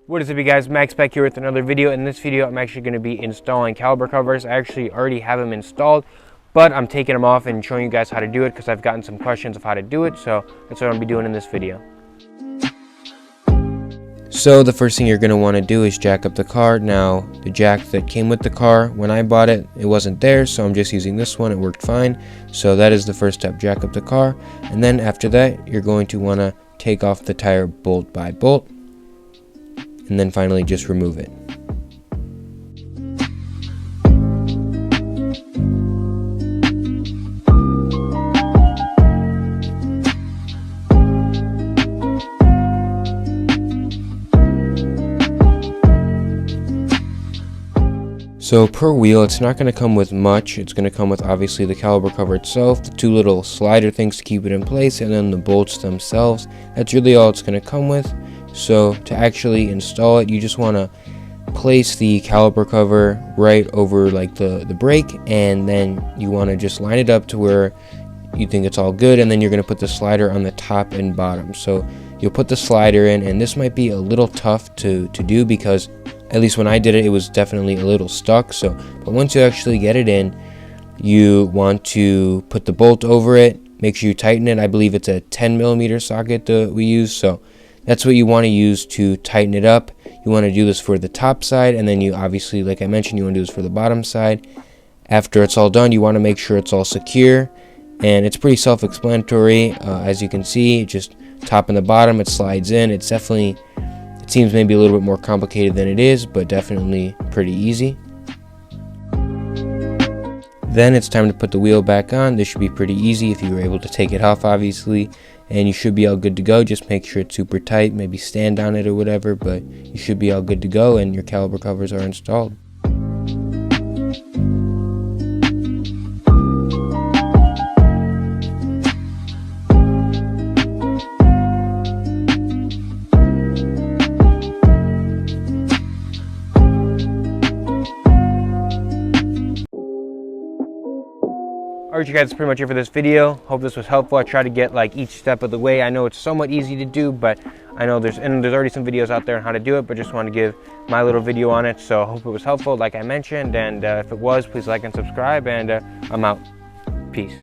What is up, you guys? Max back here with another video. In this video, I'm actually going to be installing caliper covers. I actually already have them installed, but I'm taking them off and showing you guys how to do it because I've gotten some questions of how to do it. So that's what I'm going to be doing in this video. So the first thing you're going to want to do is jack up the car. Now, the jack that came with the car, when I bought it, it wasn't there, so I'm just using this one. It worked fine. So that is the first step, jack up the car. And then after that, you're going to want to take off the tire bolt by bolt. And then finally just remove it. So per wheel, it's not going to come with much. It's going to come with obviously the caliper cover itself, the two little slider things to keep it in place, and then the bolts themselves. That's really all it's going to come with. So to actually install it, you just want to place the caliper cover right over like the brake, and then you want to just line it up to where you think it's all good, and then you're going to put the slider on the top and bottom. So you'll put the slider in, and this might be a little tough to do because at least when I did it, it was definitely a little stuck. So but once you actually get it in, you want to put the bolt over it. Make sure you tighten it. I believe it's a 10mm socket that we use, so that's what you want to use to tighten it up. You want to do this for the top side, and then you obviously, like I mentioned, you want to do this for the bottom side. After it's all done, you want to make sure it's all secure, and it's pretty self-explanatory. As you can see, just top and the bottom, it slides in. It's definitely, it seems maybe a little bit more complicated than it is, but definitely pretty easy. Then it's time to put the wheel back on. This should be pretty easy if you were able to take it off, obviously, and you should be all good to go. Just make sure it's super tight, maybe stand on it or whatever, but you should be all good to go and your caliper covers are installed. Alright, you guys, that's pretty much it for this video. Hope this was helpful. I tried to get like each step of the way. I know it's somewhat easy to do, but I know there's already some videos out there on how to do it, but just want to give my little video on it. So I hope it was helpful, like I mentioned, and if it was, please like and subscribe, and I'm out. Peace.